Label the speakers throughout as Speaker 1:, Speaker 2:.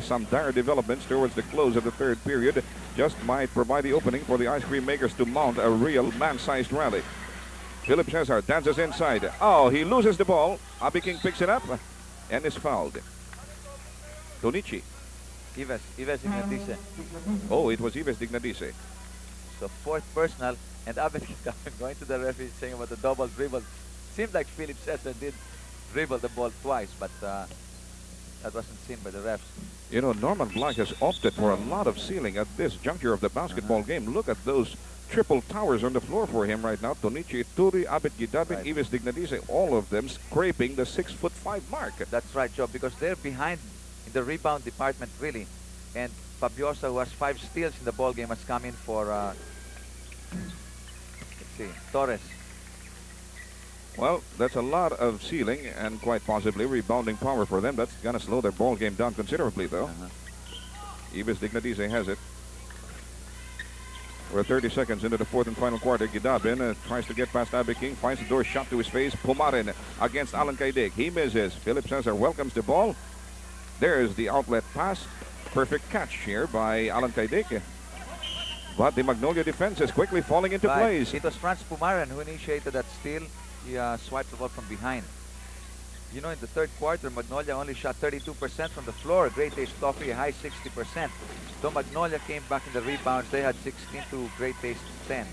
Speaker 1: some dire developments towards the close of the third period just might provide the opening for the ice cream makers to mount a real man-sized rally. Philip Cesar dances inside. Oh, he loses the ball. Abby King picks it up and is fouled. Tonichi.
Speaker 2: Ives Ignatice.
Speaker 1: Oh, it was Ives Dignadice.
Speaker 2: So fourth personal, and Abed going to the referee saying about the double dribble. Seemed like Philip Cesar did dribble the ball twice, but that wasn't seen by the refs.
Speaker 1: You know, Norman Black has opted for a lot of ceiling at this juncture of the basketball game. Look at those triple towers on the floor for him right now. Tonichi Turi, Abed Gidabin,
Speaker 2: Right.
Speaker 1: Ives Dignadice, all of them scraping the 6'5" mark.
Speaker 2: That's right, Joe, because they're behind in the rebound department, really. And Fabiosa, who has 5 steals in the ball game, has come in for, let's see, Torres.
Speaker 1: Well, that's a lot of ceiling and quite possibly rebounding power for them. That's going to slow their ball game down considerably, though. Ives Dignadice has it. We're 30 seconds into the fourth and final quarter. Gidabin tries to get past Abby King, finds the door shot to his face. Pumarin against Alan Kaidig. He misses. Philip Cesar welcomes the ball. There's the outlet pass. Perfect catch here by Alan Kaidig. But the Magnolia defense is quickly falling into place.
Speaker 2: It was Franz Pumaran who initiated that steal. He swiped the ball from behind. You know, in the third quarter, Magnolia only shot 32% from the floor. Great Taste Coffee, a high 60%. Though Magnolia came back in the rebounds, they had 16 to Great Taste 10.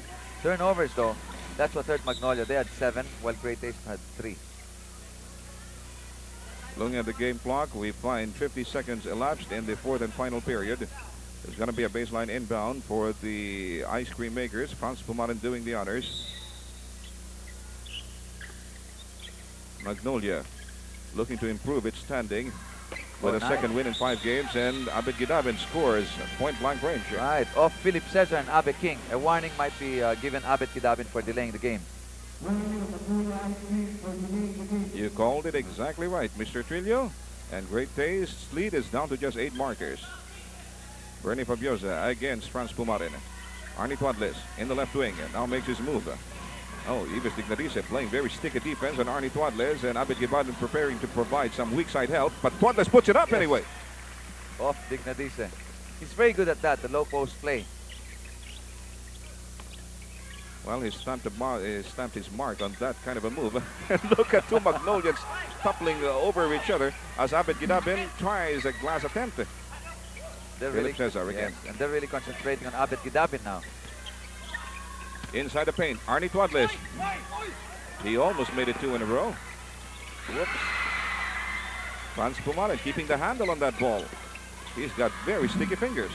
Speaker 2: Turnovers, though, that's what hurt Magnolia. They had 7, while Great Taste had 3.
Speaker 1: Looking at the game clock, we find 50 seconds elapsed in the fourth and final period. There's going to be a baseline inbound for the ice cream makers. Franz Pumarin doing the honors. Magnolia looking to improve its standing with a second win in 5 games, and Abed Gidabin scores point-blank range.
Speaker 2: Right, off Philip Cesar and Abe King. A warning might be given Abed Gidabin for delaying the game.
Speaker 1: You called it exactly right, Mr. Trillo. And Great Taste's lead is down to just 8 markers. Bernie Fabiosa against Franz Pumarin. Arnie Tuadles in the left wing now makes his move. Oh, Ives Dignadice playing very sticky defense on Arnie Tuadles, and Abed Gidabin preparing to provide some weak side help, but Tuadles puts it up anyway.
Speaker 2: Off Dignadice. He's very good at that, the low post play.
Speaker 1: Well, he stamped his mark on that kind of a move. And look at 2 Magnolians toppling over each other as Abed Gidabin tries a glass attempt.
Speaker 2: They're
Speaker 1: Philip Cesar again.
Speaker 2: And they're really concentrating on Abed Gidabin now.
Speaker 1: Inside the paint, Arnie Tuadles. He almost made it 2 in a row. Whoops. Franz Pumarin keeping the handle on that ball. He's got very sticky fingers.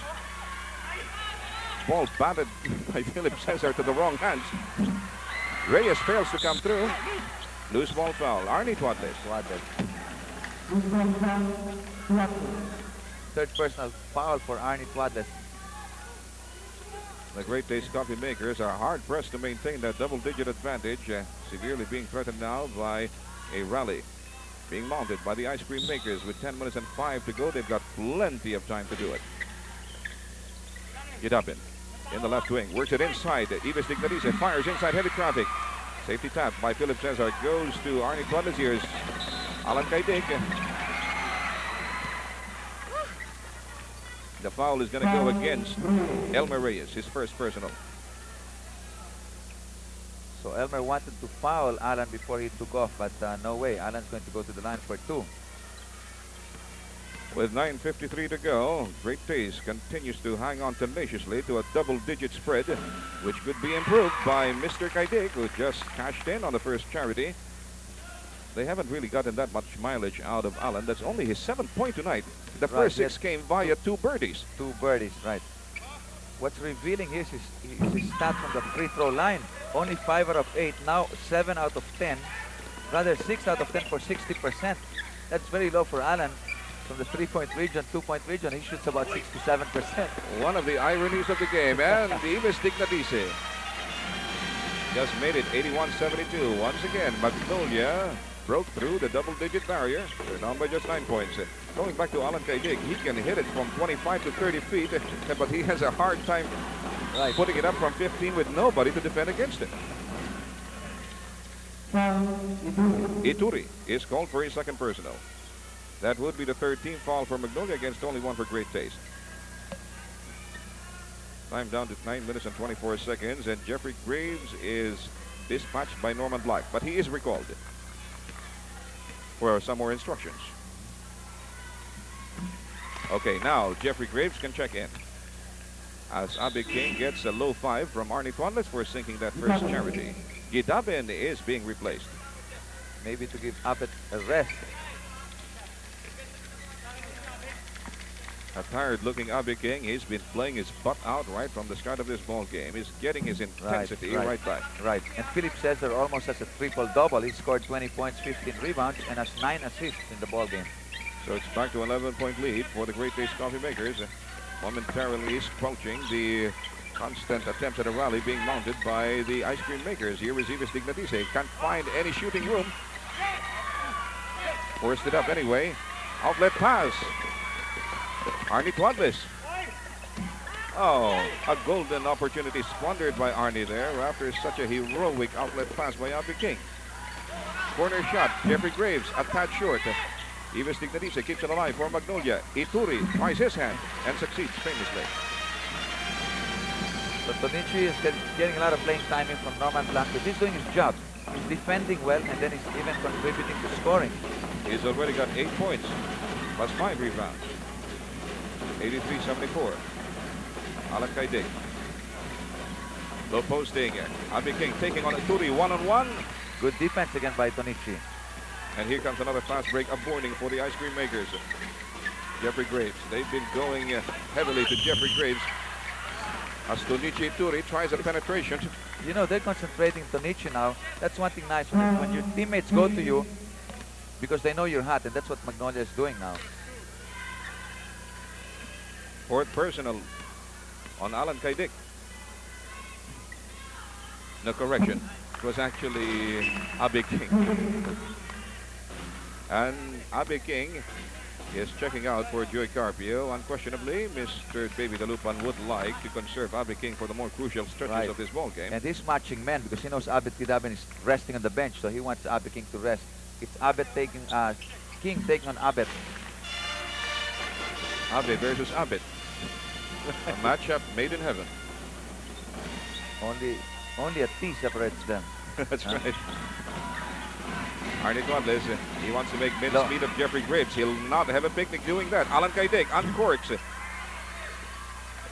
Speaker 1: Ball batted by Philip Cesar to the wrong hands. Reyes fails to come through. Loose ball foul. Arnie Tuadles.
Speaker 2: Third personal foul for Arnie Tuadles.
Speaker 1: The Great Taste Coffee makers are hard-pressed to maintain that double-digit advantage, severely being threatened now by a rally being mounted by the ice cream makers. With 10 minutes and 5 to go, they've got plenty of time to do it. Gidabin in the left wing, works it inside. Ives Dignadice fires inside, heavy traffic. Safety tap by Philip Cesar goes to Arnie Tuadles. Here's Alan Kaidig. The foul is going to go against Elmer Reyes, his first personal.
Speaker 2: So Elmer wanted to foul Alan before he took off, but no way. Alan's going to go to the line for 2.
Speaker 1: With 9:53 to go, Great Taste continues to hang on tenaciously to a double-digit spread, which could be improved by Mr. Kaidig, who just cashed in on the first charity. They haven't really gotten that much mileage out of Alan. That's only his 7th point tonight. The first 6 came via 2 birdies.
Speaker 2: 2 birdies, right. What's revealing is his stats from the free throw line. Only 5 out of 8. Now 7 out of 10. Rather 6 out of 10 for 60%. That's very low for Alan. From the 3-point region, 2-point region, he shoots about 67%.
Speaker 1: One of the ironies of the game. And Ives Dignadice just made it 81-72. Once again, Magnolia broke through the double-digit barrier. They're down by just 9 points. Going back to Alan Kaidig, he can hit it from 25 to 30 feet, but he has a hard time putting it up from 15 with nobody to defend against it. Ituri is called for his second personal. That would be the 13th foul for Magnolia against only one for Great Taste. Time down to 9 minutes and 24 seconds, and Jeffrey Graves is dispatched by Norman Black, but he is recalled for some more instructions. Okay, now Jeffrey Graves can check in, as Abe King gets a low 5 from Arnie Tuanles for sinking that first charity. Gidabin is being replaced.
Speaker 2: Maybe to give Abet a rest.
Speaker 1: A tired-looking Abe King. He's been playing his butt out right from the start of this ball game. He's getting his intensity right back.
Speaker 2: Right. And Philip Cesar almost has a triple-double. He scored 20 points, 15 rebounds, and has 9 assists in the ball game.
Speaker 1: So it's back to 11-point lead for the Great Taste Coffee Makers. Momentarily squelching the constant attempts at a rally being mounted by the ice cream makers. Here is Ives Dignatice. Can't find any shooting room. Forced it up anyway. Outlet pass. Arnie Tuanles. Oh, a golden opportunity squandered by Arnie there after such a heroic outlet pass by Abe King. Corner shot. Jeffrey Graves a tad short. Ives Dignatice keeps it alive for Magnolia. Ituri tries his hand and succeeds famously.
Speaker 2: So Tonichi is getting a lot of playing time in from Norman Black, because he's doing his job. He's defending well, and then he's even contributing to scoring.
Speaker 1: He's already got 8 points, plus 5 rebounds. 83-74. Alan Kaidig. Low posting. Abe King taking on Ituri one-on-one.
Speaker 2: Good defense again by Tonichi.
Speaker 1: And here comes another fast break of warning for the ice cream makers. Jeffrey Graves. They've been going heavily to Jeffrey Graves as Tonichi Ituri tries a penetration.
Speaker 2: You know, they're concentrating Tonichi now. That's one thing nice when your teammates go to you because they know you're hot, and that's what Magnolia is doing now.
Speaker 1: Fourth personal on Alan Kaidik. No, correction. It was actually Abe King. And Abe King is checking out for Joey Carpio. Unquestionably, Mr. Baby Dalupan would like to conserve Abe King for the more crucial stretches of this ball game.
Speaker 2: And he's matching men because he knows Abet Kidaben is resting on the bench, so he wants Abe King to rest. It's Abet taking King taking on Abet.
Speaker 1: Abe versus Abet. A matchup made in heaven.
Speaker 2: Only a T separates them.
Speaker 1: That's right. Arnie Tuanles, he wants to make mincemeat of Jeffrey Graves. He'll not have a picnic doing that. Alan Kaidik uncorks.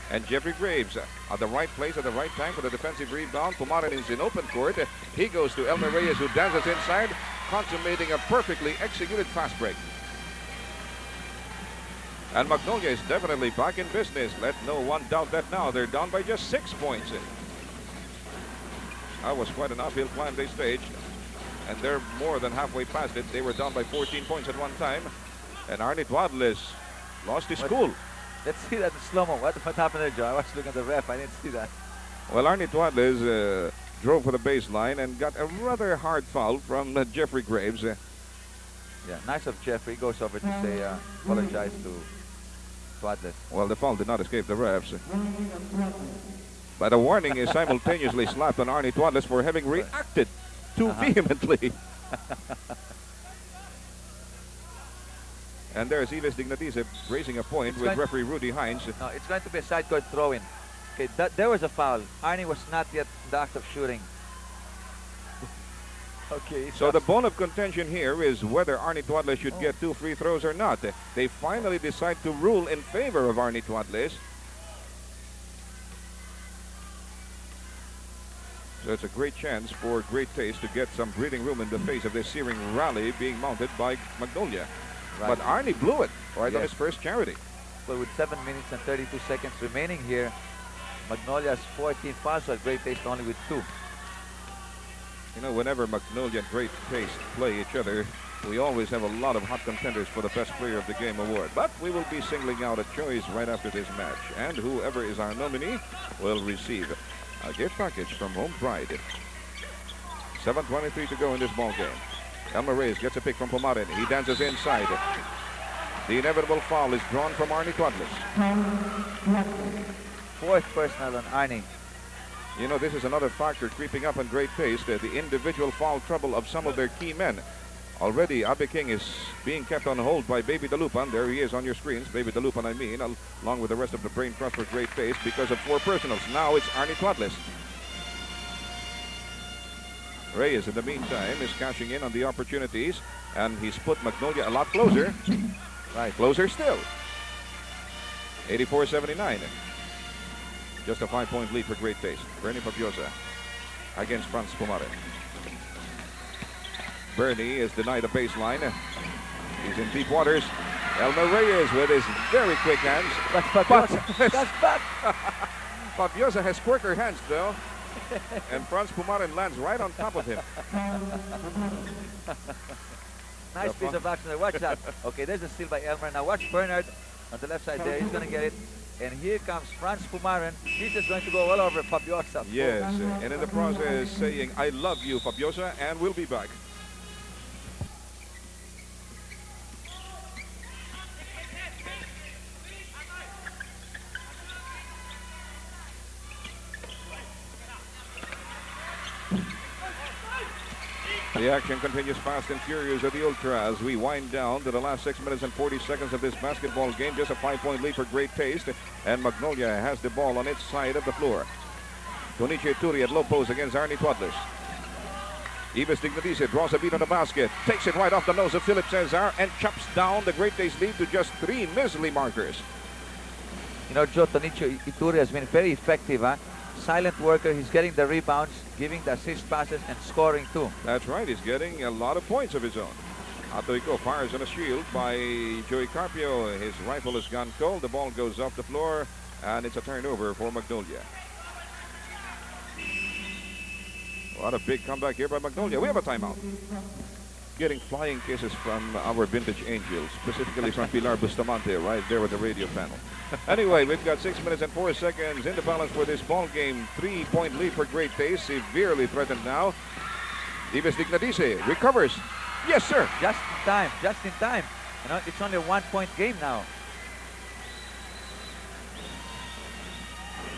Speaker 1: And Jeffrey Graves at the right place at the right time for the defensive rebound. Pumaran is in open court. He goes to Elmer Reyes, who dances inside, consummating a perfectly executed fast break. And Magnolia is definitely back in business. Let no one doubt that now. They're down by just 6 points. That was quite an uphill climb they staged. And they're more than halfway past it. They were down by 14 points at one time. And Arnie Tuanles lost his cool.
Speaker 2: Let's see that in slow-mo. What happened there, Joe? I was looking at the ref. I didn't see that.
Speaker 1: Well, Arnie Tuanles drove for the baseline and got a rather hard foul from Jeffrey Graves.
Speaker 2: Yeah, nice of Jeffrey. He goes over to say apologize to Tuanles.
Speaker 1: Well, the foul did not escape the refs. But a warning is simultaneously slapped on Arnie Tuanles for having reacted too vehemently. And there's Ives Dignatice raising a point with referee Rudy Hines.
Speaker 2: No, it's going to be a side court throw-in. Okay, there was a foul. Arnie was not yet in the act of shooting. Okay.
Speaker 1: So the bone of contention here is whether Arnie Tuanles should get 2 free throws or not. They finally decide to rule in favor of Arnie Tuanles. So it's a great chance for Great Taste to get some breathing room in the face of this searing rally being mounted by Magnolia. Right. But Arnie blew it right on his first charity.
Speaker 2: Well, with 7 minutes and 32 seconds remaining here, Magnolia has 14 fouls, while Great Taste only with 2.
Speaker 1: You know, whenever Magnolia and Great Taste play each other, we always have a lot of hot contenders for the Best Player of the Game award. But we will be singling out a choice right after this match. And whoever is our nominee will receive a gift package from Home Pride. 7:23 to go in this ball game. Elmer Reyes gets a pick from Pumaran. He dances inside. The inevitable foul is drawn from Arnie Tuanles.
Speaker 2: 4th personal on Arnie.
Speaker 1: You know, this is another factor creeping up on Great Taste, the individual foul trouble of some of their key men. Already, Abe King is being kept on hold by Baby Dalupan. There he is on your screens. Baby Dalupan, I mean, along with the rest of the Brain Trust for Great Taste because of 4 personals. Now it's Arnie Twadless. Reyes, in the meantime, is cashing in on the opportunities, and he's put Magnolia a lot closer. Right, closer still. 84-79. Just a 5-point lead for Great Taste. Bernie Fabiosa against Franz Pumare. Bernie is denied a baseline. He's in deep waters. Elmer Reyes with his very quick hands.
Speaker 2: That's Fabiosa. That's back.
Speaker 1: Fabiosa has quicker hands, though. And Franz Pumaren lands right on top of him.
Speaker 2: Nice piece of action there. Watch that. Okay, there's a steal by Elmer. Now watch Bernard on the left side there. He's going to get it. And here comes Franz Pumaren. He's just going to go all over Fabiosa.
Speaker 1: Yes, and in the process saying, I love you, Fabiosa, and we'll be back. The action continues fast and furious at the Ultra as we wind down to the last 6 minutes and 40 seconds of this basketball game. Just a 5-point lead for Great Taste, and Magnolia has the ball on its side of the floor. Tonichi Turi at low post against Arnie Twadless. Ives Dignadice draws a beat on the basket, takes it right off the nose of Philip Cesar, and chops down the Great Taste lead to just 3 measly markers.
Speaker 2: You know, Joe, Tonichi Ituri has been very effective, huh? Silent worker. He's getting the rebounds, giving the assist passes, and scoring too.
Speaker 1: That's right. He's getting a lot of points of his own. Atoico fires on a shield by Joey Carpio. His rifle has gone cold. The ball goes off the floor, and it's a turnover for Magnolia. What a big comeback here by Magnolia. We have a timeout. Getting flying kisses from our vintage angels, specifically from Pilar Bustamante, right there with the radio panel. Anyway, we've got 6 minutes and 4 seconds in the balance for this ball game. 3-point lead for Great Taste, severely threatened now. Ives Dignadice recovers. Yes, sir.
Speaker 2: Just in time, just in time. You know, it's only a 1-point game now.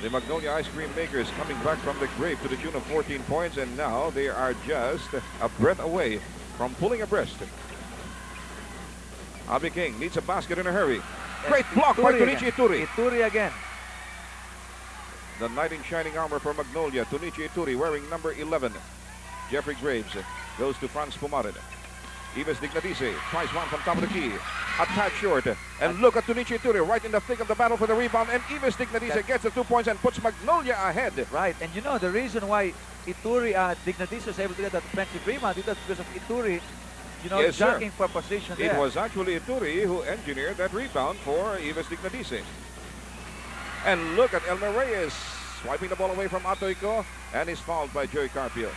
Speaker 1: The Magnolia Ice Cream Makers coming back from the grave to the tune of 14 points, and now they are just a breath away from pulling abreast. Abe King needs a basket in a hurry. Great block by Tunichi Ituri.
Speaker 2: Ituri again.
Speaker 1: The knight in shining armor for Magnolia. Tunichi Ituri wearing number 11. Jeffrey Graves goes to Franz Pumaren. Ives Dignadice tries one from top of the key. A tad short. And look at Tunichi Ituri right in the thick of the battle for the rebound. And Ives Dignadice gets the 2 points and puts Magnolia ahead.
Speaker 2: Right, and you know the reason why Ituri, Dignadice was able to get that defensive rebound, it was because of Ituri, you know,
Speaker 1: yes,
Speaker 2: jockeying for position there.
Speaker 1: It was actually Ituri who engineered that rebound for Ives Dignadice. And look at Elmer Reyes swiping the ball away from Atoico, and is fouled by Joey Carpio.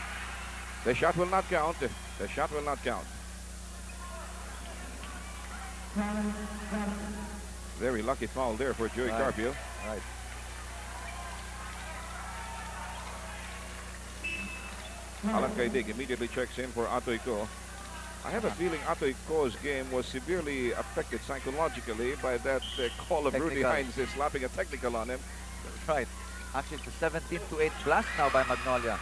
Speaker 1: The shot will not count. The shot will not count. Very lucky foul there for Joey Carpio.
Speaker 2: Right.
Speaker 1: Alan Kaidig immediately checks in for Atoico. I have a feeling Atoico's game was severely affected psychologically by that call of Rudy Hines slapping a technical on him.
Speaker 2: Right. Actually, it's a 17-8 blast now by Magnolia.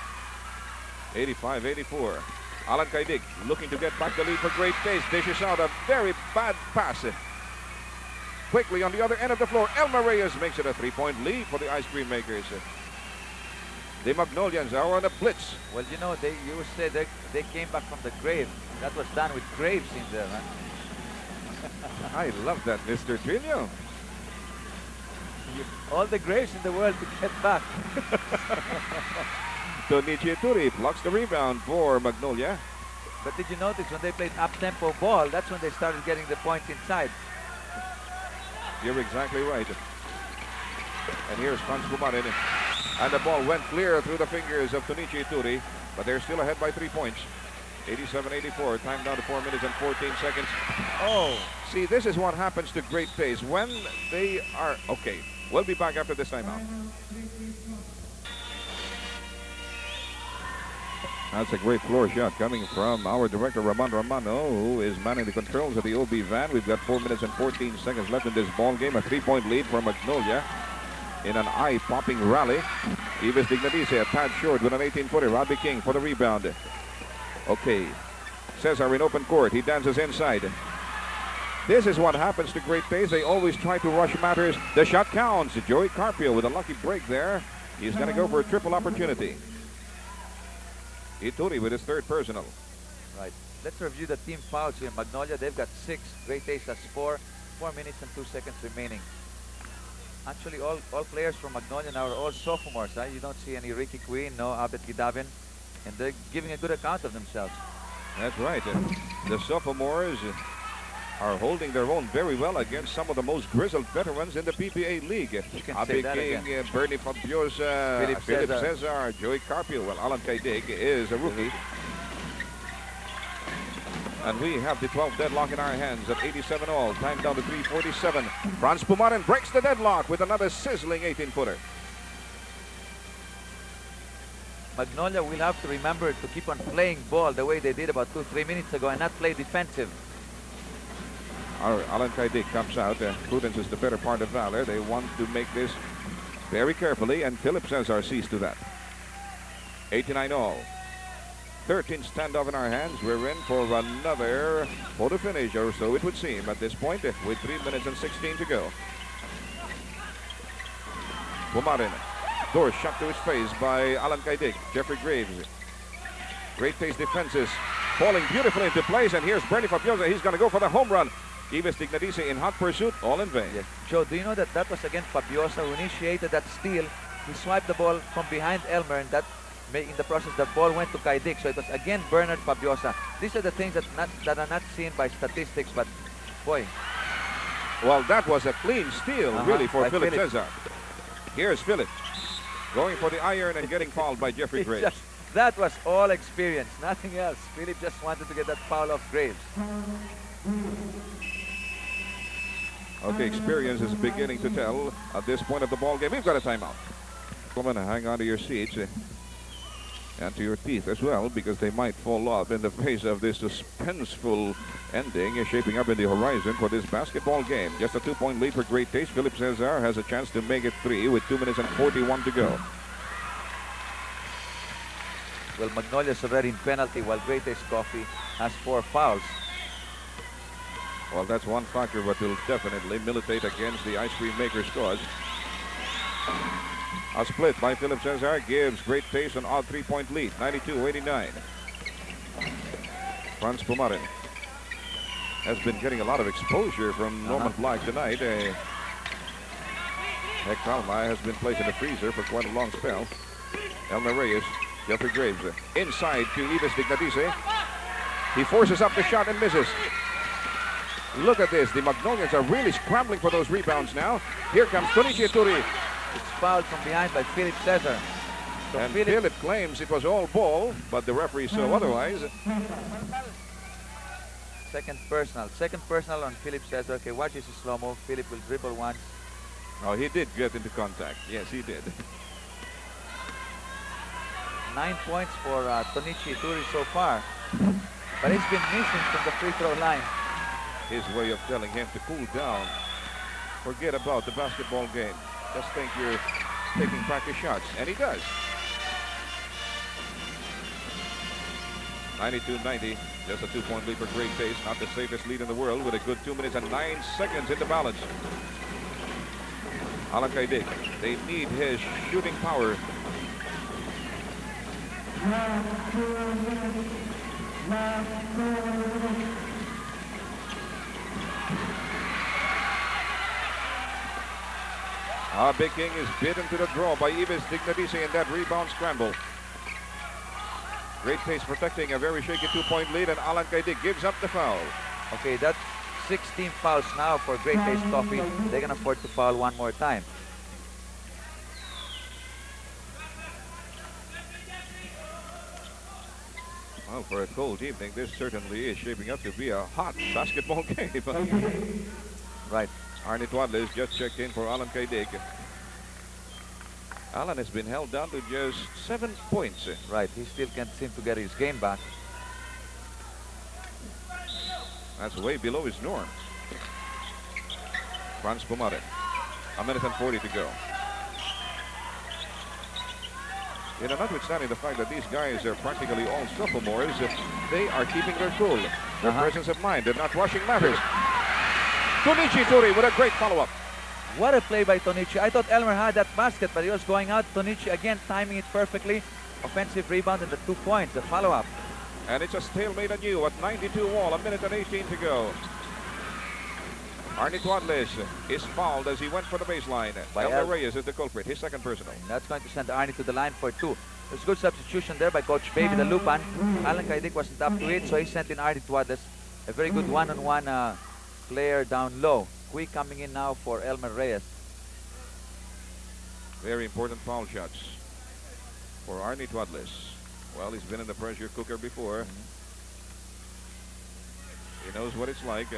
Speaker 1: 85-84. Alan Kaidig looking to get back the lead for Great Taste. Dishes out a very bad pass. Quickly on the other end of the floor, Elmer Reyes makes it a 3-point lead for the Ice Cream Makers. The Magnolians are on a blitz.
Speaker 2: Well, you know, you said they came back from the grave. That was done with graves in there. Huh?
Speaker 1: I love that, Mr. Trillo.
Speaker 2: All the graves in the world to get back.
Speaker 1: Tonichi Ituri blocks the rebound for Magnolia.
Speaker 2: But did you notice when they played up-tempo ball, that's when they started getting the points inside.
Speaker 1: You're exactly right. And here's Franz Pumaren. And the ball went clear through the fingers of Tonichi Ituri, but they're still ahead by 3 points. 87-84, time down to 4 minutes and 14 seconds. Oh, see, this is what happens to Great Taste when they are... Okay, we'll be back after this timeout. That's a great floor shot coming from our director, Ramon Romano, who is manning the controls of the OB van. We've got 4 minutes and 14 seconds left in this ball game. A 3-point lead for Magnolia in an eye-popping rally. Ives Dignadice, a tad short with an 18-footer. Robbie King for the rebound. Okay. Cesar in open court. He dances inside. This is what happens to great days. They always try to rush matters. The shot counts. Joey Carpio with a lucky break there. He's going to go for a triple opportunity. Ituri with his third personal.
Speaker 2: Right. Let's review the team fouls here. Magnolia, they've got 6. Great Taste has 4. 4 minutes and 2 seconds remaining. Actually, all players from Magnolia now are all sophomores. Huh? You don't see any Ricky Queen, no Abet Gidavin. And they're giving a good account of themselves.
Speaker 1: That's right. The sophomores are holding their own very well against some of the most grizzled veterans in the PBA League.
Speaker 2: You can say that again.
Speaker 1: Bernie Fabiosa, Philip Cesar, Joey Carpio. Well, Alan Caidig is a rookie. And we have the 12 deadlock in our hands at 87 all. Time down to 3:47. Franz Pumarin breaks the deadlock with another sizzling 18-footer.
Speaker 2: Magnolia will have to remember to keep on playing ball the way they did about 2-3 minutes ago and not play defensive.
Speaker 1: Alan Caidig comes out. Prudence is the better part of valor. They want to make this very carefully, and Philip Cesar sees to that. 89 all. 13 standoff in our hands. We're in for another photo finish, or so it would seem at this point, with 3 minutes and 16 to go. Pumarin. Door shot to his face by Alan Caidig. Jeffrey Graves. Great Taste defenses falling beautifully into place, and here's Bernie Fabiosa. He's going to go for the home run. Ives Dignadice in hot pursuit, all in vain.
Speaker 2: Yes. Joe, do you know that was against Fabiosa who initiated that steal? He swiped the ball from behind Elmer, and that in the process the ball went to Caidig. So it was again Bernard Fabiosa. These are the things that are not seen by statistics, but boy.
Speaker 1: Well, that was a clean steal, really, for Philip Cesar. Here's Philip going for the iron and getting fouled by Jeffrey Graves.
Speaker 2: That was all experience, nothing else. Philip just wanted to get that foul off Graves.
Speaker 1: Okay, experience is beginning to tell at this point of the ball game. We've got a timeout. Come on, hang on to your seats and to your teeth as well, because they might fall off in the face of this suspenseful ending shaping up in the horizon for this basketball game. Just a 2-point lead for Great Taste. Philip Cesar has a chance to make it 3 with 2 minutes and 41 to go.
Speaker 2: Well, Magnolia's already in penalty, while Great Taste Coffee has 4 fouls.
Speaker 1: Well, that's one factor, but will definitely militate against the ice cream maker's cause. A split by Philip Cesar gives Great Taste an odd 3-point lead, 92-89. Franz Pumarin has been getting a lot of exposure from Norman Black tonight. Heck Kalmai has been placed in the freezer for quite a long spell. Elmer Reyes, Jeffrey Graves, inside to Ives Dignadice. He forces up the shot and misses. Look at this. The Magnolians are really scrambling for those rebounds now. Here comes Tonichi Ituri.
Speaker 2: It's fouled from behind by Philip Cesar. So
Speaker 1: and Philip claims it was all ball, but the referee saw otherwise.
Speaker 2: Second personal on Philip Cesar. Okay, watch this slow-mo. Philip will dribble once.
Speaker 1: Oh, he did get into contact. Yes, he did.
Speaker 2: 9 points for Tonichi Ituri so far. But he's been missing from the free throw line.
Speaker 1: His way of telling him to cool down. Forget about the basketball game. Just think you're taking practice shots. And he does. 92-90. Just a 2-point lead for Great Taste. Not the safest lead in the world with a good 2 minutes and 9 seconds in the balance. Alan Caidig. They need his shooting power. Big King is bitten to the draw by Ives Dignadice in that rebound scramble. Great Taste protecting a very shaky 2-point lead, and Alan Caidig gives up the foul.
Speaker 2: Okay, that's 16 fouls now for Great Taste Coffee. They can afford to foul one more time.
Speaker 1: Well, for a cold evening, this certainly is shaping up to be a hot basketball game.
Speaker 2: Right.
Speaker 1: Arnie Twadlis just checked in for Alan Caidig. Alan has been held down to just 7 points.
Speaker 2: Right, he still can't seem to get his game back.
Speaker 1: That's way below his norm. Franz Pumarin. 1 minute and 40 to go. You know, notwithstanding the fact that these guys are practically all sophomores, they are keeping their cool. Their presence of mind. They're not rushing matters. Tonichi Turi with a great follow-up.
Speaker 2: What a play by Tonichi. I thought Elmer had that basket, but he was going out. Tonichi again timing it perfectly. Offensive rebound and the 2 points, the follow-up.
Speaker 1: And it's a stalemate anew at 92 all, a minute and 18 to go. Arnie Tuadles is fouled as he went for the baseline. Elmer Reyes is the culprit, his second personal.
Speaker 2: And that's going to send Arnie to the line for 2. There's good substitution there by Coach Baby the Lupan. Alan Kaidik wasn't up to it, so he sent in Arnie Tuadles. A very good one-on-one player down low. Kui coming in now for Elmer Reyes.
Speaker 1: Very important foul shots for Arnie Tuadles. Well, he's been in the pressure cooker before. He knows what it's like.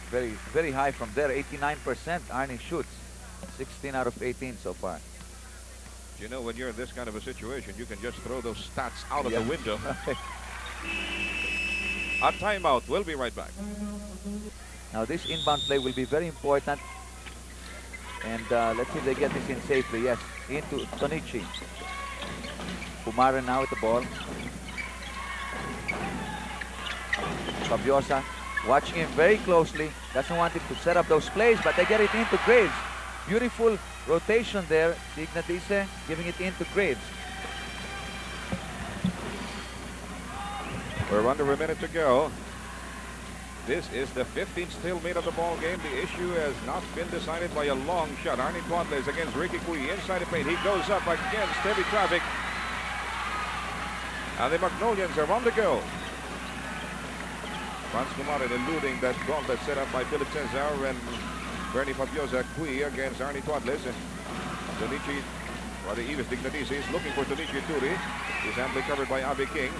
Speaker 2: Very, very high from there. 89% Arnie shoots. 16 out of 18 so far.
Speaker 1: You know, when you're in this kind of a situation, you can just throw those stats out of the window. A timeout. We'll be right back.
Speaker 2: Now this inbound play will be very important. And let's see if they get this in safely. Yes, into Tonichi. Pumaren now with the ball. Fabiosa watching him very closely. Doesn't want him to set up those plays, but they get it into Graves. Beautiful rotation there. Cignal giving it into Graves.
Speaker 1: We're under a minute to go. This is the 15th stalemate of the ball game. The issue has not been decided by a long shot. Arnie Tuadles against Ricky Kui inside the paint. He goes up against heavy traffic. And the Magnolians are on the go. Franz Kumaren eluding that gauntlet set up by Philip Cesar and Bernie Fabiosa. Kui against Arnie Tuadles. Tonichi, or the Ives Dignatisi is looking for Tonichi Turi. He's amply covered by Avi King.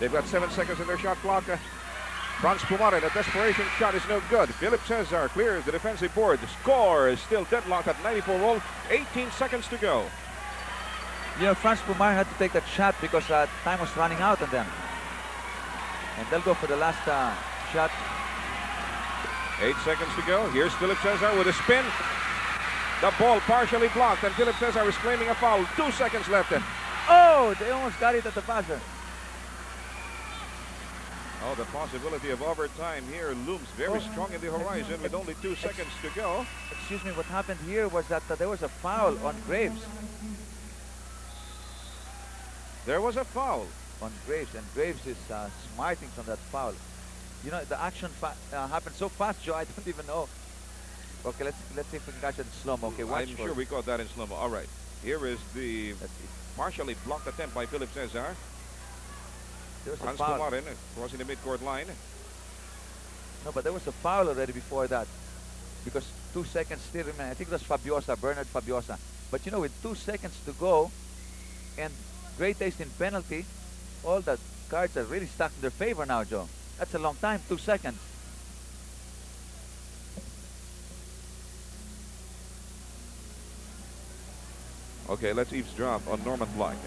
Speaker 1: They've got 7 seconds in their shot clock. Franz Pumaren, a desperation shot is no good. Philip Cesar clears the defensive board. The score is still deadlocked at 94 all. 18 seconds to go.
Speaker 2: You know, Franz Pumaren had to take that shot because time was running out on them. And they'll go for the last shot.
Speaker 1: 8 seconds to go. Here's Philip Cesar with a spin. The ball partially blocked, and Philip Cesar is claiming a foul. 2 seconds left.
Speaker 2: Oh, they almost got it at the buzzer.
Speaker 1: Oh, the possibility of overtime here looms very strong in the horizon with only 2 seconds to go.
Speaker 2: Excuse me, what happened here was that there was a foul on Graves.
Speaker 1: There was a foul
Speaker 2: on Graves, and Graves is smarting from that foul. You know, the action happened so fast, Joe, I don't even know. Okay, let's see if we can catch it in slow-mo. Okay, watch.
Speaker 1: I'm sure we caught that in slow-mo. All right, here is the partially blocked attempt by Philip Cesar. Franz Pumaren crossing the midcourt line.
Speaker 2: No, but there was a foul already before that. Because 2 seconds still remain. I think it was Fabiosa, Bernard Fabiosa. But you know, with 2 seconds to go and great taste in penalty, all the cards are really stuck in their favor now, Joe. That's a long time, 2 seconds.
Speaker 1: Okay, let's eavesdrop on Norman Black.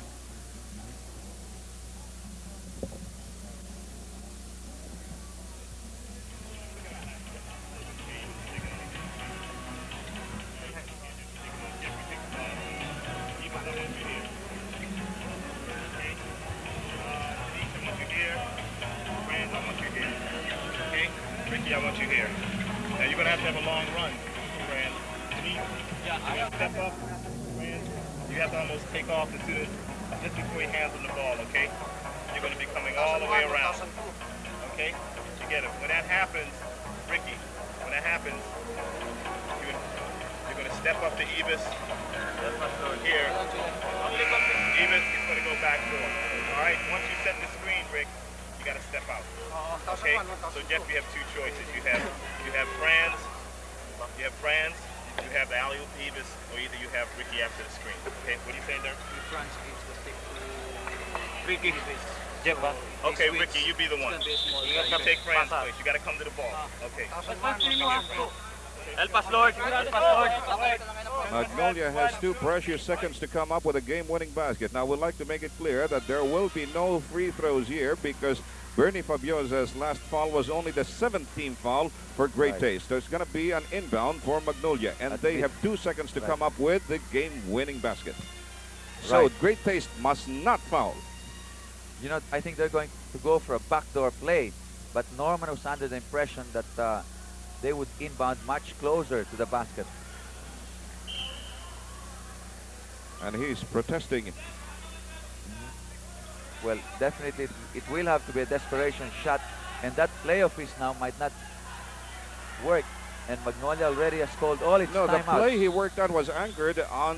Speaker 3: I want you here. Now you're going to have a long run, Fran. You're going to step up, Fran. You have to almost take off just before you handle the ball, okay? You're going to be coming all the way around, okay? You get it. When that happens, Ricky, when that happens, you're going to step up to Ibis here. Ibis is going to go back door. All right? Once you set the screen, Rick, you got to step out. Okay, so Jeff, you have 2 choices. You have Franz, you have the alley-oop Ibis, or either you have Ricky after the screen. Okay, what are you saying there?
Speaker 4: Franz gives the stick to
Speaker 3: Ricky.
Speaker 4: Jeff.
Speaker 3: Okay, Ricky, you be the one. You take Franz's place. You got to come to the ball. Okay.
Speaker 4: Help us, Lord. Help us, Lord.
Speaker 1: Magnolia has 2 precious seconds to come up with a game-winning basket. Now, we'd like to make it clear that there will be no free throws here because Bernie Fabiosa's last foul was only the 7th team foul for Great Taste. There's going to be an inbound for Magnolia, and they have 2 seconds to come up with the game-winning basket. So Great Taste must not foul.
Speaker 2: You know, I think they're going to go for a backdoor play, but Norman was under the impression that they would inbound much closer to the basket.
Speaker 1: And he's protesting.
Speaker 2: Well, definitely it will have to be a desperation shot, and that play of his now might not work. And Magnolia already has called all its timeouts.
Speaker 1: No, the play he worked out was anchored on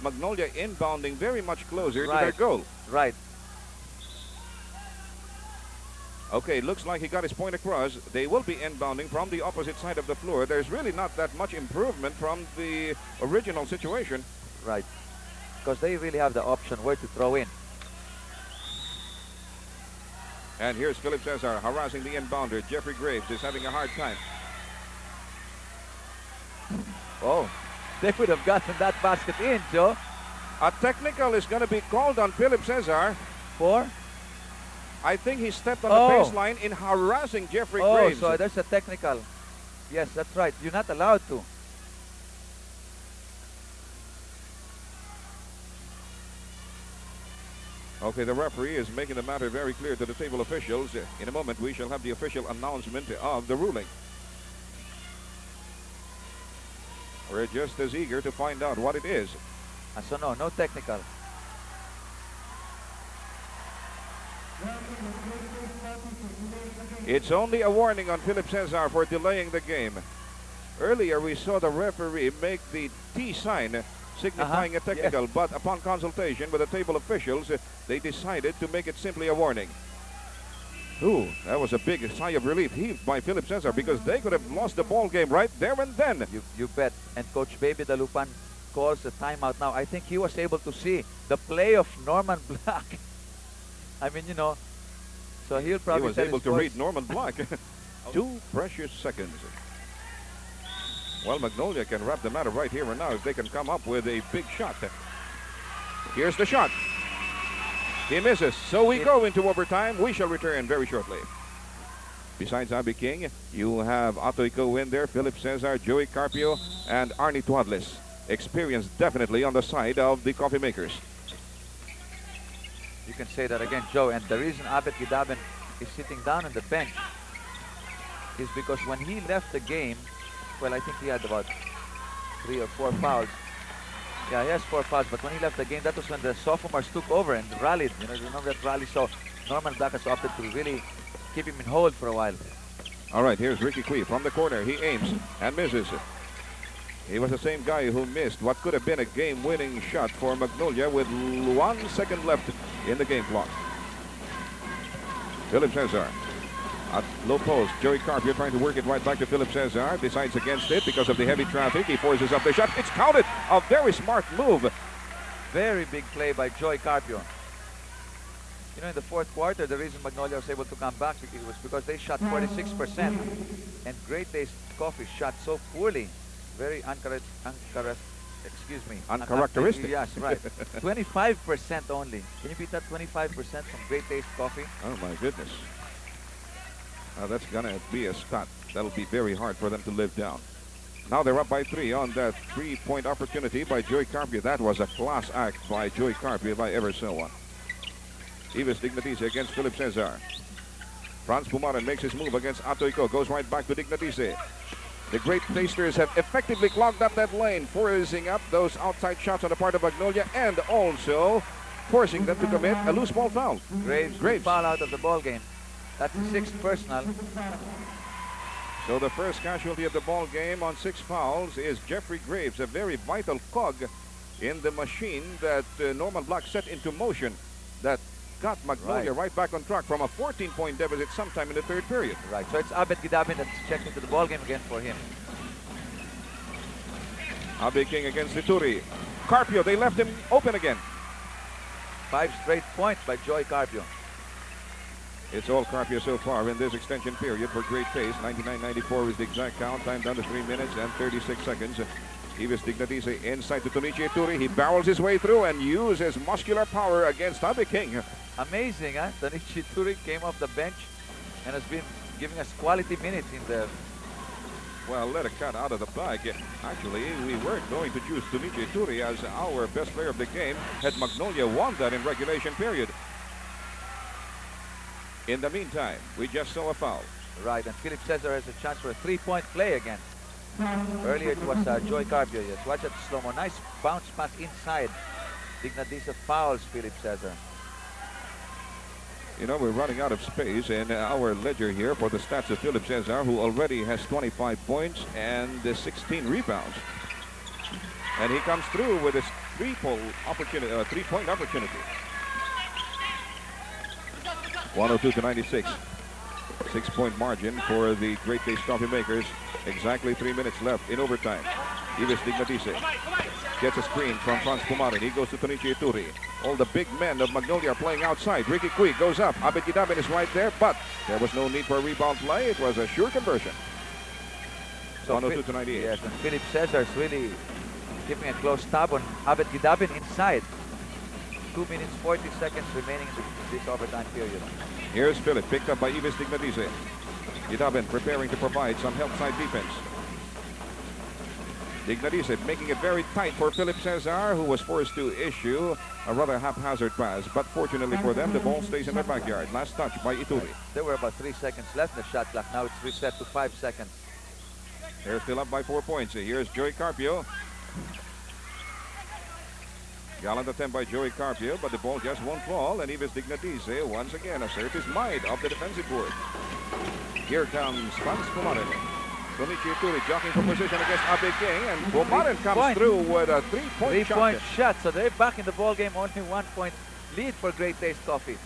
Speaker 1: Magnolia inbounding very much closer to their goal.
Speaker 2: Right.
Speaker 1: Okay, looks like he got his point across. They will be inbounding from the opposite side of the floor. There's really not that much improvement from the original situation.
Speaker 2: Right. Because they really have the option where to throw in.
Speaker 1: And here's Philip Cesar harassing the inbounder. Jeffrey Graves is having a hard time.
Speaker 2: Oh, they could have gotten that basket in, Joe.
Speaker 1: A technical is going to be called on Philip Cesar.
Speaker 2: For?
Speaker 1: I think he stepped on the baseline in harassing Jeffrey Graves.
Speaker 2: Oh, so there's a technical. Yes, that's right. You're not allowed to.
Speaker 1: Okay, the referee is making the matter very clear to the table officials. In a moment, we shall have the official announcement of the ruling. We're just as eager to find out what it is.
Speaker 2: So no technical.
Speaker 1: It's only a warning on Philip Cesar for delaying the game. Earlier, we saw the referee make the T sign signifying a technical, but upon consultation with the table officials, they decided to make it simply a warning. Ooh, that was a big sigh of relief heaved by Philip Cesar, because they could have lost the ball game right there and then.
Speaker 2: You bet. And Coach Baby Dalupan calls the timeout now. I think he was able to see the play of Norman Black. I mean, you know, so he'll probably
Speaker 1: he was able to read Norman Black. 2 precious seconds. Well, Magnolia can wrap the matter right here and now if they can come up with a big shot. Here's the shot. He misses. So we go into overtime. We shall return very shortly. Besides Abby King, you have Otto Iko in there, Philip Cesar, Joey Carpio, and Arnie Tuadles. Experience definitely on the side of the coffee makers.
Speaker 2: You can say that again, Joe. And the reason Abet Gidaben is sitting down on the bench is because when he left the game, well, I think he had about 3 or 4 fouls. Yeah, he has 4 fouls, but when he left the game, that was when the sophomores took over and rallied. You know, remember that rally? So Norman Black has opted to really keep him in hold for a while.
Speaker 1: All right, here's Ricky Cui from the corner. He aims and misses. He was the same guy who missed what could have been a game-winning shot for Magnolia with 1 second left in the game clock. Philip Cesar at low post. Joey Carpio trying to work it right back to Philip Cesar. Decides against it because of the heavy traffic. He forces up the shot. It's counted. A very smart move.
Speaker 2: Very big play by Joey Carpio. You know, in the 4th quarter, the reason Magnolia was able to come back was because they shot 46%. And Great Taste Coffee shot so poorly. Very uncharacteristic. Yes, right. 25% only. Can you beat that 25% from Great Taste Coffee?
Speaker 1: Oh, my goodness. That's going to be a stat. That'll be very hard for them to live down. Now they're up by 3 on that 3-point opportunity by Joey Carpio. That was a class act by Joey Carpio, if I ever saw one. Ives Dignatice against Philip Cesar. Franz Pumaran makes his move against Otto Iko. Goes right back to Dignatice. The Great Tasters have effectively clogged up that lane, forcing up those outside shots on the part of Magnolia and also forcing them to commit a loose ball foul.
Speaker 2: Graves foul out of the ball game. That's the 6th personal.
Speaker 1: So the first casualty of the ball game on 6 fouls is Jeffrey Graves, a very vital cog in the machine that Norman Black set into motion that got Magnolia right back on track from a 14-point deficit sometime in the 3rd period.
Speaker 2: Right, so it's Abet Gidaben that's checked into the ball game again for him.
Speaker 1: Abe King against Lituri. Carpio, they left him open again.
Speaker 2: 5 straight points by Joey Carpio.
Speaker 1: It's all Carpio so far in this extension period for Great Taste. 99-94 is the exact count. Time down to 3 minutes and 36 seconds. Ives Dignatise inside to Tonichi Ituri. He barrels his way through and uses muscular power against Abe King.
Speaker 2: Amazing, huh? Tonichi Ituri came off the bench and has been giving us quality minutes in the...
Speaker 1: Well, let a cut out of the bag. Actually, we weren't going to choose Tonichi Ituri as our best player of the game had Magnolia won that in regulation period. In the meantime, we just saw a foul.
Speaker 2: Right, and Philip Cesar has a chance for a three-point play again. Earlier it was Joy Carpio. Yes, watch that slow-mo. Nice bounce pass inside. Dignatise fouls Philip Cesar.
Speaker 1: You know, we're running out of space in our ledger here for the stats of Philip Cesar, who already has 25 points and 16 rebounds. And he comes through with his three-point opportunity. 102-96. 6-point margin for the Great Taste Coffee makers. Exactly 3 minutes left in overtime. Ives Dignatise gets a screen from Franz Pumarin. He goes to Tonichi Ituri. All the big men of Magnolia are playing outside. Ricky Cui goes up. Abed Gidabin is right there, but there was no need for a rebound play. It was a sure conversion. So 102-98.
Speaker 2: Yes, and Philip Cesar is really keeping a close tab on Abed Gidabin inside. 2 minutes 40 seconds remaining in this overtime period.
Speaker 1: Here's Philip, picked up by Ives Dignatise. Gidabin preparing to provide some help side defense. Dignatise making it very tight for Philip Cesar, who was forced to issue a rather haphazard pass. But fortunately for them, the ball stays in their backyard. Last touch by Ituri.
Speaker 2: There were about 3 seconds left in the shot clock. Now it's reset to 5 seconds.
Speaker 1: They're still up by 4 points. Here's Joey Carpio. Gallant attempt by Joey Carpio, but the ball just won't fall. And Ives Dignatise once again asserts his might off the defensive board. Here comes Franz Pumarin. Tonichi Ituri jockeying for position against Abe King, and Pumarin comes through with a three-point
Speaker 2: shot. So they're back in the ball game. Only 1 point lead for Great Taste Coffee.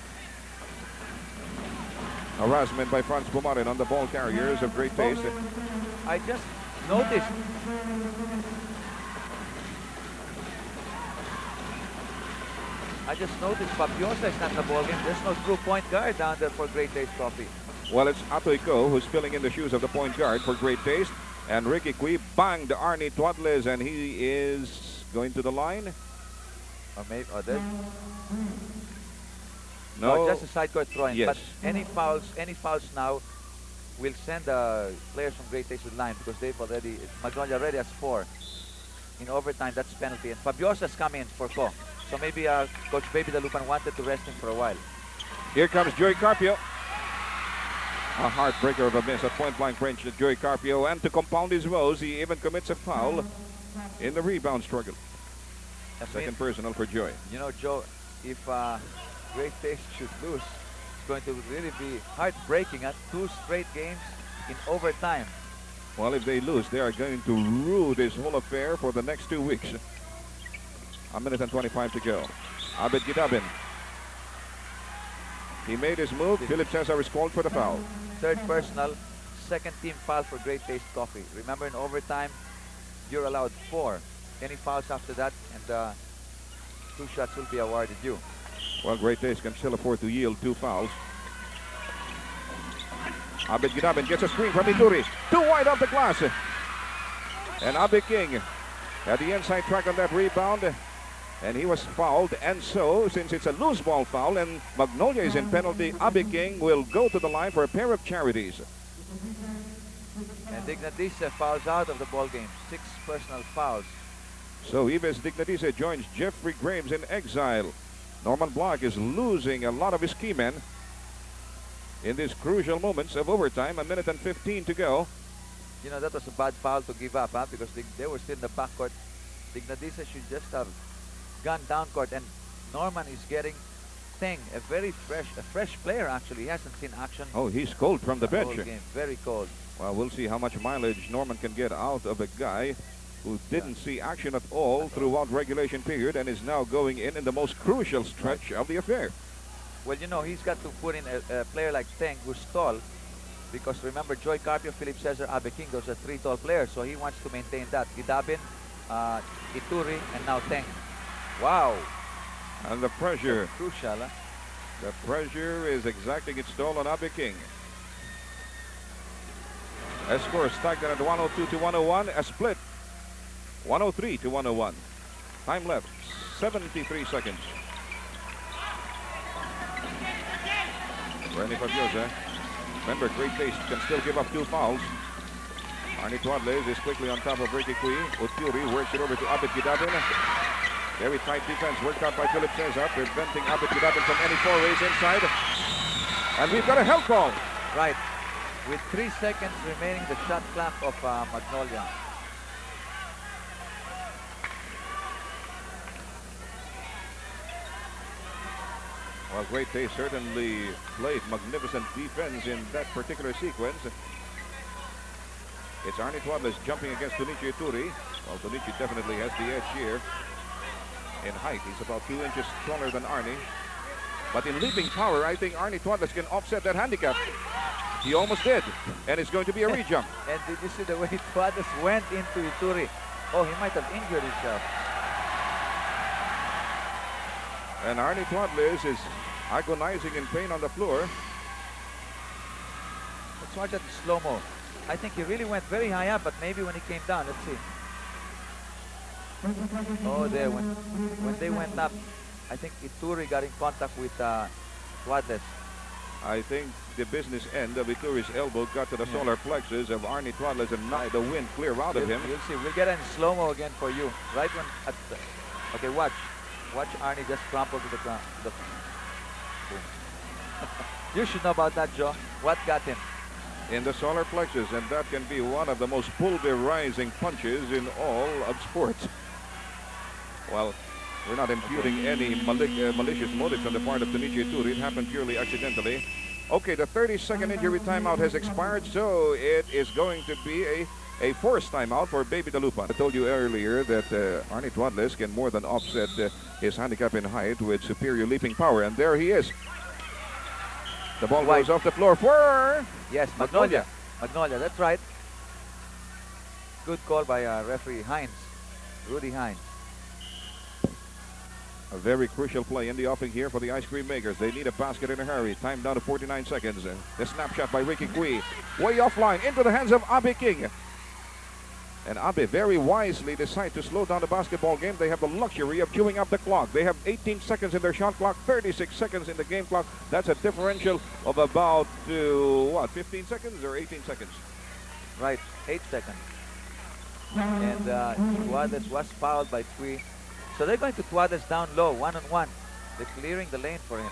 Speaker 1: Harassment by Franz Pumarin on the ball carriers of Great Taste.
Speaker 2: I just noticed. Fabiosa is not in the ball game. There's no true point guard down there for Great Taste Coffee.
Speaker 1: Well, it's Atoy Ko who's filling in the shoes of the point guard for Great Taste. And Ricky Cui banged Arnie Tuadles, and he is going to the line.
Speaker 2: Or maybe, this?
Speaker 1: No.
Speaker 2: Just a side court throwing.
Speaker 1: Yes.
Speaker 2: But any fouls now will send players from Great Taste to the line because they've already, Magnolia already has 4. In overtime, that's penalty. And Fabiosa's coming in for Ko. So maybe Coach Baby Dalupan wanted to rest him for a while.
Speaker 1: Here comes Joey Carpio. A heartbreaker of a miss at point-blank range to Joey Carpio. And to compound his woes, he even commits a foul in the rebound struggle. Second personal for Joey.
Speaker 2: You know, Joe, if Great Taste should lose, it's going to really be heartbreaking at 2 straight games in overtime.
Speaker 1: Well, if they lose, they are going to rue this whole affair for the next 2 weeks. 1 minute and 25 to go. Abed Gidabin. He made his move. Philip Cesar is called for the foul.
Speaker 2: Third personal, second team foul for Great Taste Coffee. Remember, in overtime, you're allowed 4. Any fouls after that, and 2 shots will be awarded you.
Speaker 1: Well, Great Taste can still afford to yield 2 fouls. Abed Gidabin gets a screen from Ituri. Too wide off the glass. And Abe King had the inside track on that rebound. And he was fouled. And so, since it's a loose ball foul and Magnolia is in penalty, Abe King will go to the line for a pair of charities.
Speaker 2: And Dignatise fouls out of the ball game. 6 personal fouls.
Speaker 1: So Ives Dignatise joins Jeffrey Graves in exile. Norman Block is losing a lot of his key men in these crucial moments of overtime. 1 minute and 15 to go.
Speaker 2: You know, that was a bad foul to give up, because they were still in the backcourt. Dignatise should just have gone down court, and Norman is getting Teng, a fresh player actually. He hasn't seen action.
Speaker 1: Oh, he's cold from the bench.
Speaker 2: Whole game. Very cold.
Speaker 1: Well, we'll see how much mileage Norman can get out of a guy who didn't see action at all throughout regulation period and is now going in the most crucial stretch of the affair.
Speaker 2: Well, you know, he's got to put in a player like Teng who's tall, because remember, Joy Carpio, Philip Cesar, Abe King, those are 3 tall players, so he wants to maintain that. Gidabin, Ituri, and now Teng. Wow.
Speaker 1: And the pressure.
Speaker 2: That's crucial, huh?
Speaker 1: The pressure is exacting its toll on Abe King. A score stagnant at 102 to 101. A split 103 to 101. Time left, 73 seconds. Bernie Fabiosa. Remember, Great Taste can still give up 2 fouls. Arnie Tuadles is quickly on top of Ricky Cui. Uturi works it over to Abit Gidabin. Very tight defense worked out by Philip Cesar, preventing Abit Gidabin from any forays inside. And we've got a held call.
Speaker 2: Right. With 3 seconds remaining, the shot clock of Magnolia.
Speaker 1: Well, Great Taste certainly played magnificent defense in that particular sequence. It's Arnie Tuadles jumping against Tunichi Ituri. Well, Tunichi definitely has the edge here. In height, he's about 2 inches taller than Arnie. But in leaping power, I think Arnie Tuadles can offset that handicap. He almost did, and it's going to be a rejump.
Speaker 2: And did you see the way Tuadles went into Ituri? Oh, he might have injured himself.
Speaker 1: And Arnie Tuadles is agonizing in pain on the floor.
Speaker 2: Let's watch that slow-mo. I think he really went very high up, but maybe when he came down, let's see. Oh, there, when they went up, I think Ituri got in contact with Tuadles.
Speaker 1: I think the business end of Ituri's elbow got to the solar plexus of Arnie Tuadles and knocked the wind clear out of him.
Speaker 2: You'll see. We'll get in slow-mo again for you. Right when okay, watch. Watch Arnie just crumple to the ground. You should know about that, Joe. What got him?
Speaker 1: In the solar plexus, and that can be one of the most pulverizing punches in all of sports. Well, we're not imputing any malicious motives on the part of Tunichi Ituri. It happened purely accidentally. Okay, the 30-second injury timeout has expired, so it is going to be a forced timeout for Baby Dalupan. I told you earlier that Arnie Tuadles can more than offset his handicap in height with superior leaping power, and there he is. The ball goes off the floor for...
Speaker 2: Yes, Magnolia. Magnolia, that's right. Good call by referee Hines, Rudy Hines.
Speaker 1: A very crucial play in the offing here for the ice cream makers. They need a basket in a hurry. Time down to 49 seconds. The snapshot by Ricky Cui. Way offline into the hands of Abe King. And Abe very wisely decide to slow down the basketball game. They have the luxury of chewing up the clock. They have 18 seconds in their shot clock, 36 seconds in the game clock. That's a differential of about, 15 seconds or 18 seconds?
Speaker 2: Right, 8 seconds. And Tuadles was fouled by Cui. So they're going to Tuadles down low, 1-on-1. They're clearing the lane for him.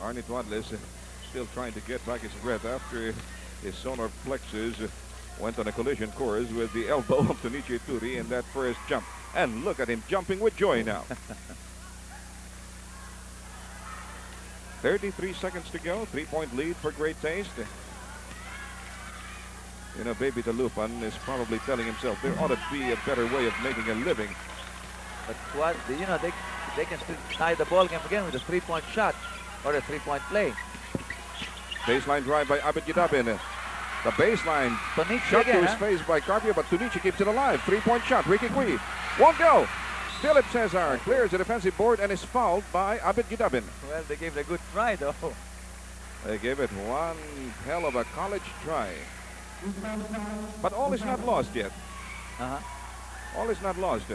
Speaker 1: Arnie Tuadles still trying to get back his breath after his solar plexus went on a collision course with the elbow of Tunichi Ituri in that first jump. And look at him jumping with joy now. 33 seconds to go. 3-point lead for Great Taste. You know, Baby Dalupan is probably telling himself there ought to be a better way of making a living.
Speaker 2: But you know, they can still tie the ball game again with a 3-point shot or a 3-point play.
Speaker 1: Baseline drive by Abid Gidabin. The baseline shot to his face by Carpio, but Tunichi keeps it alive. 3-point shot. Ricky Cui won't go. Philip Cesar clears the defensive board and is fouled by Abid Gidabin.
Speaker 2: Well, they gave it a good try, though.
Speaker 1: They gave it one hell of a college try. But all is not lost yet. All is not lost.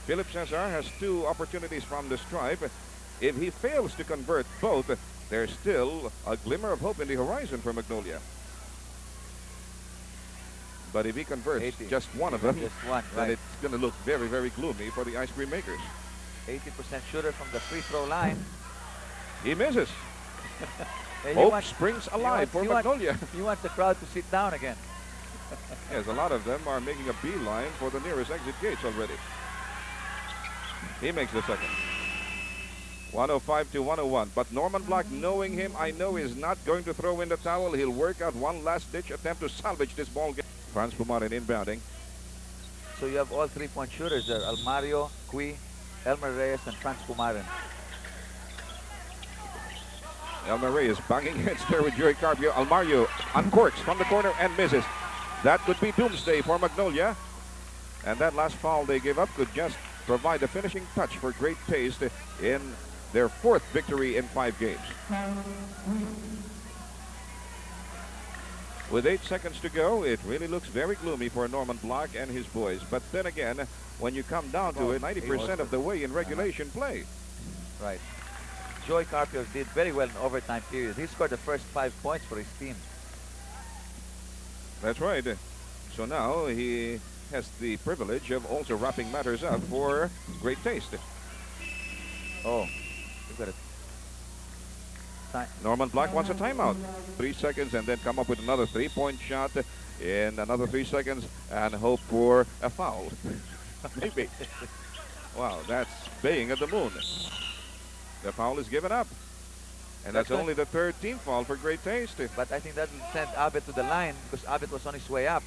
Speaker 1: Philip Cesar has 2 opportunities from the stripe. If he fails to convert both, there's still a glimmer of hope in the horizon for Magnolia. But if he converts just one of them, then it's going to look very, very gloomy for the ice cream makers.
Speaker 2: 80% shooter from the free throw line.
Speaker 1: He misses. Hope springs alive for Magnolia.
Speaker 2: He wants the crowd to sit down again.
Speaker 1: Yes, a lot of them are making a beeline for the nearest exit gates already. He makes the second. 105 to 101. But Norman Black, knowing him, I know is not going to throw in the towel. He'll work out one last-ditch attempt to salvage this ball game. Franz Pumarin inbounding.
Speaker 2: So you have all 3-point shooters there. Almario, Cui, Elmer Reyes, and Franz Pumarin.
Speaker 1: Elmer Reyes banging heads there with Joey Carpio. Almario uncorks from the corner and misses. That could be doomsday for Magnolia. And that last foul they gave up could just provide the finishing touch for Great Taste in their 4th victory in 5 games. With 8 seconds to go, it really looks very gloomy for Norman Black and his boys. But then again, when you come down to it, 90% of the way in regulation play.
Speaker 2: Right. Joey Carpio did very well in overtime period. He scored the first 5 points for his team.
Speaker 1: That's right. So now he has the privilege of also wrapping matters up for Great Taste.
Speaker 2: Oh, we've got it.
Speaker 1: Norman Black wants a timeout. 3 seconds and then come up with another 3-point shot in another 3 seconds and hope for a foul. Maybe. Wow, that's baying at the moon. The foul is given up. And that's only the 3rd team foul for Great Taste.
Speaker 2: But I think that will send Abet to the line because Abet was on his way up.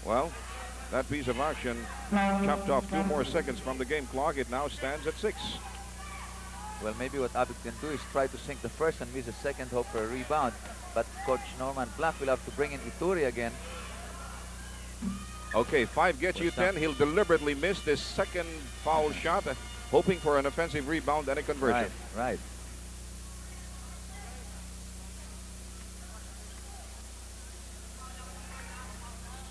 Speaker 1: Well, that piece of action chopped off 2 more seconds from the game clock. It now stands at 6.
Speaker 2: Well, maybe what Abet can do is try to sink the first and miss the second, hope for a rebound. But Coach Norman Black will have to bring in Ituri again.
Speaker 1: Okay, 5 gets you 10. He'll deliberately miss this second foul shot, hoping for an offensive rebound and a conversion.
Speaker 2: Right.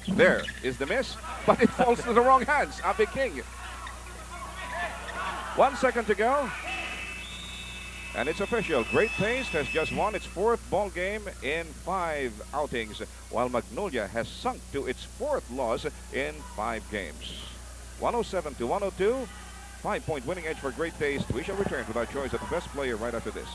Speaker 1: There is the miss, but it falls to the wrong hands. Abe King. 1 second to go. And it's official. Great Taste has just won its 4th ball game in 5 outings, while Magnolia has sunk to its 4th loss in 5 games. 107 to 102. 5-point winning edge for Great Taste. We shall return with our choice of the best player right after this.